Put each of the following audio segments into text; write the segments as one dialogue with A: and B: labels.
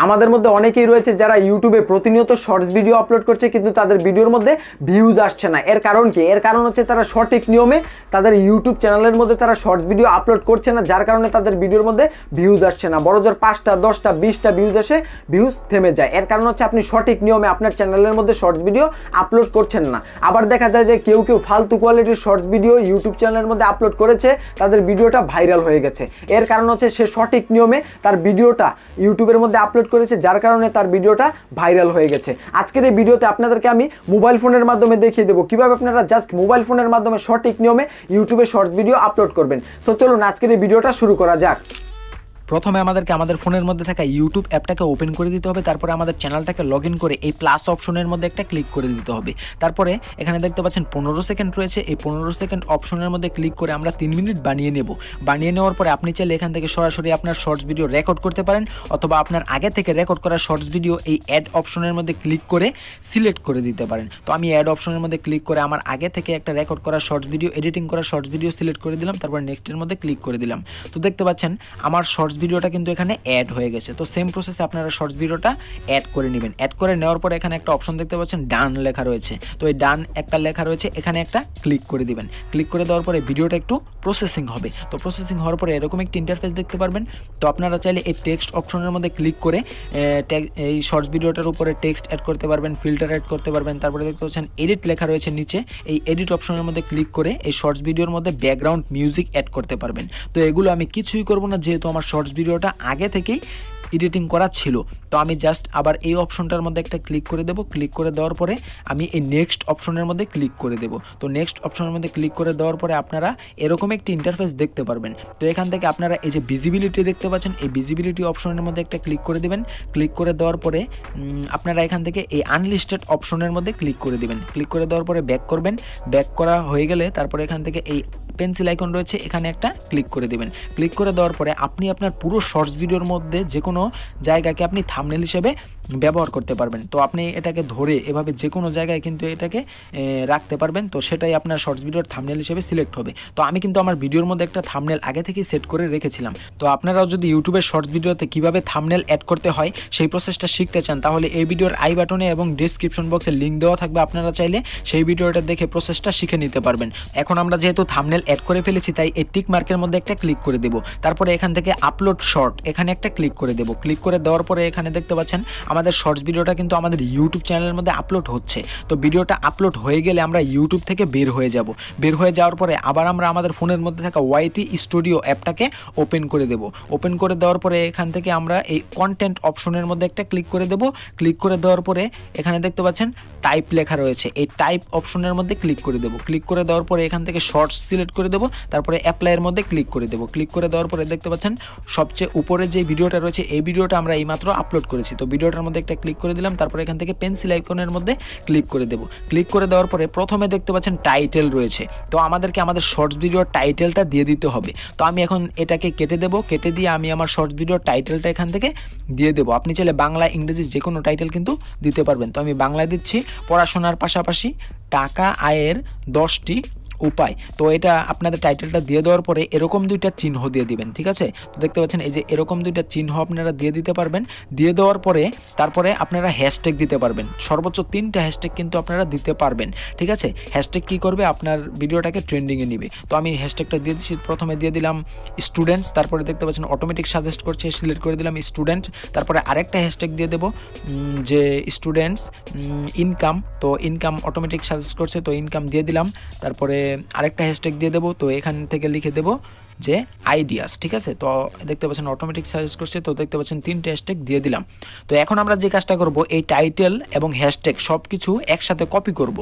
A: আমাদের মধ্যে অনেকেই রয়েছে যারা ইউটিউবে প্রতিনিয়ত শর্টস ভিডিও আপলোড করছে, কিন্তু তাদের ভিডিওর মধ্যে ভিউজ আসছে না। এর কারণ কি? এর কারণ হচ্ছে তারা সঠিক নিয়মে তাদের ইউটিউব চ্যানেলের মধ্যে তারা শর্টস ভিডিও আপলোড করছে না, যার কারণে তাদের ভিডিওর মধ্যে ভিউজ আসছে না। বড় জোর 5টা 10টা 20টা ভিউজ আসে, ভিউজ থেমে যায়। এর কারণ হচ্ছে আপনি সঠিক নিয়মে আপনার চ্যানেলের মধ্যে শর্টস ভিডিও আপলোড করছেন না। আবার দেখা যায় যে কেউ ফালতু কোয়ালিটির শর্টস ভিডিও ইউটিউব চ্যানেলের মধ্যে আপলোড করেছে, তাদের ভিডিওটা ভাইরাল হয়ে গেছে। এর কারণ হচ্ছে সে সঠিক নিয়মে তার ভিডিওটা ইউটিউবের মধ্যে আপলোড করেছে, যার কারণে তার ভিডিওটা ভাইরাল হয়ে গেছে। আজকের এই ভিডিওতে আপনাদেরকে আমি মোবাইল ফোনের মাধ্যমে দেখিয়ে দেবো কিভাবে আপনারা জাস্ট মোবাইল ফোনের মাধ্যমে সঠিক নিয়মে ইউটিউবে শর্টস ভিডিও আপলোড করবেন। সো চলুন আজকের এই ভিডিওটা শুরু করা যাক।
B: প্রথমে আমাদেরকে আমাদের ফোনের মধ্যে থাকা ইউটিউব অ্যাপটাকে ওপেন করে দিতে হবে। তারপরে আমাদের চ্যানেলটাকে লগ ইন করে এই প্লাস অপশনের মধ্যে একটা ক্লিক করে দিতে হবে। তারপরে এখানে দেখতে পাচ্ছেন 15 সেকেন্ড রয়েছে, এই 15 সেকেন্ড অপশনের মধ্যে ক্লিক করে আমরা 3 মিনিট বানিয়ে নেব। বানিয়ে নেওয়ার পরে আপনি চাইলে এখান থেকে সরাসরি আপনার শর্টস ভিডিও রেকর্ড করতে পারেন, অথবা আপনার আগে থেকে রেকর্ড করা শর্টস ভিডিও এই অ্যাড অপশনের মধ্যে ক্লিক করে সিলেক্ট করে দিতে পারেন। তো আমি অ্যাড অপশনের মধ্যে ক্লিক করে আমার আগে থেকে একটা রেকর্ড করা শর্টস ভিডিও, এডিটিং করা শর্টস ভিডিও সিলেক্ট করে দিলাম। তারপর নেক্সটের মধ্যে ক্লিক করে দিলাম। তো দেখতে পাচ্ছেন আমার শর্টস ভিডিওটা কিন্তু এখানে অ্যাড হয়ে গেছে। তো সেম প্রসেসে আপনারা শর্টস ভিডিওটা অ্যাড করে নেবেন। অ্যাড করে নেওয়ার পরে এখানে একটা অপশন দেখতে পাচ্ছেন ডান লেখা রয়েছে। তো এই ডান একটা লেখা রয়েছে, এখানে একটা ক্লিক করে দিবেন। ক্লিক করে দেওয়ার পরে ভিডিওটা একটু প্রসেসিং হবে। তো প্রসেসিং হওয়ার পরে এরকম একটা ইন্টারফেস দেখতে পারবেন। তো আপনারা চাইলে এই টেক্সট অপশনের মধ্যে ক্লিক করে এই শর্টস ভিডিওটার উপরে টেক্সট অ্যাড করতে পারবেন, ফিল্টার অ্যাড করতে পারবেন। তারপরে দেখতে পাচ্ছেন এডিট লেখা রয়েছে নিচে, এই এডিট অপশনের মধ্যে ক্লিক করে এই শর্টস ভিডিওর মধ্যে ব্যাকগ্রাউন্ড মিউজিক অ্যাড করতে পারবেন। তো এগুলো আমি কিছুই করব না, যেহেতু আমার শর্টস ভিডিওটা আগে থেকেই এডিটিং করা ছিল। তো আমি জাস্ট আবার এই অপশনটার মধ্যে একটা ক্লিক করে দেব। ক্লিক করে দেওয়ার পরে আমি এই নেক্সট অপশনের মধ্যে ক্লিক করে দেব। তো নেক্সট অপশনের মধ্যে ক্লিক করে দেওয়ার পরে আপনারা এরকম একটি ইন্টারফেস দেখতে পারবেন। তো এখান থেকে আপনারা এই যে ভিজিবিলিটি দেখতে পাচ্ছেন, এই ভিজিবিলিটি অপশনের মধ্যে একটা ক্লিক করে দেবেন। ক্লিক করে দেওয়ার পরে আপনারা এখান থেকে এই আনলিস্টেড অপশনের মধ্যে ক্লিক করে দেবেন। ক্লিক করে দেওয়ার পরে ব্যাক করবেন। ব্যাক করা হয়ে গেলে তারপরে এখান থেকে এই পেন্সিল আইকন রয়েছে, এখানে একটা ক্লিক করে দেবেন। ক্লিক করে দেওয়ার পরে আপনি আপনার পুরো শর্টস ভিডিওর মধ্যে যে কোনো জায়গাকে আপনি থাম্বনেল হিসেবে ব্যবহার করতে পারবেন। তো আপনি এটাকে ধরে এভাবে যে কোনো জায়গায় কিন্তু এটাকে রাখতে পারবেন। তো সেটাই আপনার শর্টস ভিডিওর থাম্বনেল হিসেবে সিলেক্ট হবে। তো আমি কিন্তু আমার ভিডিওর মধ্যে একটা থাম্বনেল আগে থেকেই সেট করে রেখেছিলাম। তো আপনারাও যদি ইউটিউবের শর্টস ভিডিওতে কীভাবে থাম্বনেল অ্যাড করতে হয় সেই প্রসেসটা শিখতে চান, তাহলে এই ভিডিওর আই বাটনে এবং ডিসক্রিপশন বক্সে লিঙ্ক দেওয়া থাকবে, আপনারা চাইলে সেই ভিডিওটা দেখে প্রসেসটা শিখে নিতে পারবেন। এখন আমরা যেহেতু থাম্বনেল অ্যাড করে ফেলেছি, তাই এই টিক মার্কের মধ্যে একটা ক্লিক করে দেব। তারপরে এখান থেকে আপলোড শর্ট এখানে একটা ক্লিক করে দেব। ক্লিক করে দেওয়ার পরে এখানে দেখতে পাচ্ছেন আমাদের শর্টস ভিডিওটা কিন্তু আমাদের ইউটিউব চ্যানেলের মধ্যে আপলোড হচ্ছে। তো ভিডিওটা আপলোড হয়ে গেলে আমরা ইউটিউব থেকে বের হয়ে যাব। বের হয়ে যাওয়ার পরে আবার আমরা আমাদের ফোনের মধ্যে থাকা ওয়াইটি স্টুডিও অ্যাপটাকে ওপেন করে দেব। ওপেন করে দেওয়ার পরে এখান থেকে আমরা এই কন্টেন্ট অপশনের মধ্যে একটা ক্লিক করে দেব। ক্লিক করে দেওয়ার পরে এখানে দেখতে পাচ্ছেন টাইপ লেখা রয়েছে, এই টাইপ অপশনের মধ্যে ক্লিক করে দেব। ক্লিক করে দেওয়ার পরে এখান থেকে শর্টস সিলেক্ট করে দেব। তারপরে অ্যাপ্লাইয়ের মধ্যে ক্লিক করে দেব। ক্লিক করে দেওয়ার পরে দেখতে পাচ্ছেন সবচেয়ে উপরে যে ভিডিওটা রয়েছে, এই ভিডিওটা আমরা এইমাত্র আপলোড করেছি। তো ভিডিওটার মধ্যে একটা ক্লিক করে দিলাম। তারপরে এখান থেকে পেন্সিল আইকনের মধ্যে ক্লিক করে দেব। ক্লিক করে দেওয়ার পরে প্রথমে দেখতে পাচ্ছেন টাইটেল রয়েছে। তো আমাদেরকে আমাদের শর্টস ভিডিওর টাইটেলটা দিয়ে দিতে হবে। তো আমি এখন এটাকে কেটে দেব। কেটে দিয়ে আমি আমার শর্টস ভিডিওর টাইটেলটা এখান থেকে দিয়ে দেব। আপনি চাইলে বাংলা ইংরেজি যে কোনো টাইটেল কিন্তু দিতে পারবেন। তো আমি বাংলায় দিচ্ছি, পড়াশোনার পাশাপাশি টাকা আয়ের 10টি উপায়। তো এটা আপনাদের টাইটেলটা দিয়ে দেওয়ার পরে এরকম দুইটা চিহ্ন দিয়ে দিবেন, ঠিক আছে? তো দেখতে পাচ্ছেন এই যে এরকম দুইটা চিহ্ন আপনারা দিয়ে দিতে পারবেন। দিয়ে দেওয়ার পরে তারপরে আপনারা হ্যাশট্যাগ দিতে পারবেন। সর্বোচ্চ 3টা হ্যাশট্যাগ কিন্তু আপনারা দিতে পারবেন, ঠিক আছে? হ্যাশট্যাগ কী করবে, আপনার ভিডিওটাকে ট্রেন্ডিংয়ে নিবে। তো আমি হ্যাশট্যাগটা দিয়ে দিচ্ছি। প্রথমে দিয়ে দিলাম স্টুডেন্টস, তারপরে দেখতে পাচ্ছেন অটোমেটিক সাজেস্ট করছে, সিলেক্ট করে দিলাম স্টুডেন্টস। তারপরে আরেকটা হ্যাশট্যাগ দিয়ে দেবো যে স্টুডেন্টস ইনকাম। তো ইনকাম অটোমেটিক সাজেস্ট করছে, তো ইনকাম দিয়ে দিলাম। তারপরে আরেকটা হ্যাশট্যাগ দিয়ে দেবো। তো এখান থেকে লিখে দেবো যে আইডিয়াস, ঠিক আছে? তো দেখতে পাচ্ছেন অটোমেটিক সাজেস্ট করছে। তো দেখতে পাচ্ছেন 3টে হ্যাশট্যাগ দিয়ে দিলাম। তো এখন আমরা যে কাজটা করব, এই টাইটেল এবং হ্যাশট্যাগ সব কিছু একসাথে কপি করব।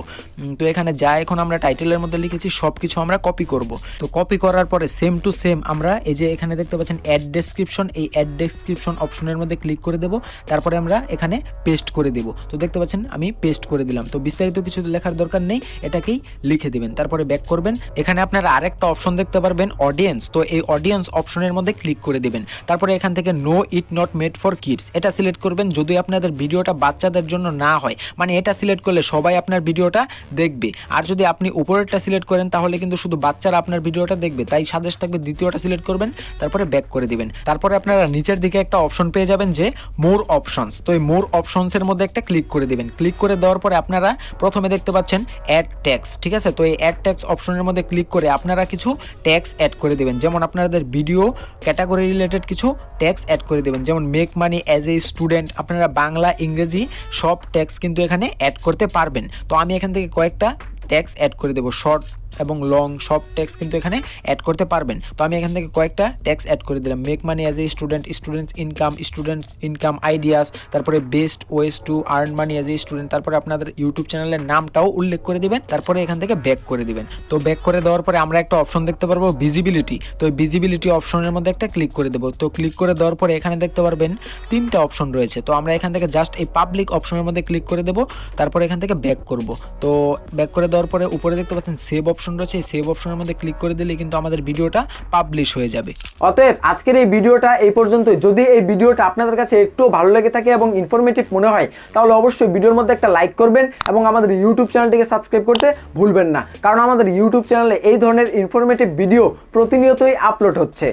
B: তো এখানে যা এখন আমরা টাইটেলের মধ্যে লিখেছি সব কিছু আমরা কপি করব। তো কপি করার পরে সেম টু সেম আমরা এই যে এখানে দেখতে পাচ্ছেন অ্যাড ডেসক্রিপশন, এই অ্যাড ডেসক্রিপশন অপশনের মধ্যে ক্লিক করে দেব। তারপরে আমরা এখানে পেস্ট করে দেব। তো দেখতে পাচ্ছেন আমি পেস্ট করে দিলাম। তো বিস্তারিত কিছু লেখার দরকার নেই, এটাকেই লিখে দেবেন। তারপরে ব্যাক করবেন। এখানে আপনারা আরেকটা অপশন দেখতে পারবেন অডিয়েন্স। তো এই অডিয়েন্স অপশনের মধ্যে ক্লিক করে দিবেন। তারপরে এখান থেকে no it not made for kids এটা সিলেক্ট করবেন। যদি আপনাদের ভিডিওটা বাচ্চাদের জন্য না হয়, মানে এটা সিলেক্ট করলে সবাই আপনার ভিডিওটা দেখবে। আর যদি আপনি উপরেরটা সিলেক্ট করেন তাহলে কিন্তু শুধু বাচ্চারা আপনার ভিডিওটা দেখবে, তাই সাজেস্ট থাকবে দ্বিতীয়টা সিলেক্ট করবেন, তারপরে ব্যাক করে দিবেন। তারপরে আপনারা নিচের দিকে একটা অপশন পেয়ে যাবেন যে মোর অপশনস, তো এই মোর অপশনসের মধ্যে একটা ক্লিক করে দিবেন। ক্লিক করে দেওয়ার পরে আপনারা প্রথমে দেখতে পাচ্ছেন অ্যাড ট্যাক্স, ঠিক আছে। তো এই অ্যাড ট্যাক্স অপশনের মধ্যে ক্লিক করে আপনারা কিছু ট্যাক্স অ্যাড করে দিবেন, যেমন আপনাদের ভিডিও ক্যাটাগরি রিলেটেড কিছু ট্যাক্স অ্যাড করে দিবেন, যেমন make money as a student. আপনারা বাংলা ইংরেজি সব ট্যাক্স কিন্তু এখানে অ্যাড করতে পারবেন। তো আমি এখান থেকে কয়েকটা ট্যাক্স অ্যাড করে দেবো, শর্ট এবং লং সব ট্যাক্স কিন্তু এখানে অ্যাড করতে পারবেন। তো আমি এখান থেকে কয়েকটা ট্যাক্স অ্যাড করে দিলাম, make money as a student, students income ideas, তারপরে best ways to earn money as a student. তারপরে আপনাদের ইউটিউব চ্যানেলের নামটাও উল্লেখ করে দিবেন, তারপরে এখান থেকে ব্যাক করে দিবেন। তো ব্যাক করে দেওয়ার পরে আমরা একটা অপশন দেখতে পারবো ভিজিবিলিটি, তো এই ভিজিবিলিটি অপশনের মধ্যে একটা ক্লিক করে দেবো। তো ক্লিক করে দেওয়ার পরে এখানে দেখতে পারবেন 3টা অপশন রয়েছে। তো আমরা এখান থেকে জাস্ট এই পাবলিক অপশনের মধ্যে ক্লিক করে দেবো, তারপরে এখান থেকে ব্যাক করব। তো ব্যাক করে দেওয়ার পরে উপরে দেখতে পাচ্ছেন সেভ অপশন রয়েছে, এই সেভ অপশনের মধ্যে ক্লিক করে দিলে কিন্তু আমাদের ভিডিওটা পাবলিশ হয়ে যাবে।
A: অতএব আজকের এই ভিডিওটা এই পর্যন্তই। যদি এই ভিডিওটা আপনাদের কাছে একটু ভালো লেগে থাকে এবং ইনফরমেটিভ মনে হয়, তাহলে অবশ্যই ভিডিওর মধ্যে একটা লাইক করবেন এবং আমাদের ইউটিউব চ্যানেলটিকে সাবস্ক্রাইব করতে ভুলবেন না, কারণ আমাদের ইউটিউব চ্যানেলে এই ধরনের ইনফরমেটিভ ভিডিও প্রতিনিয়তই আপলোড হচ্ছে।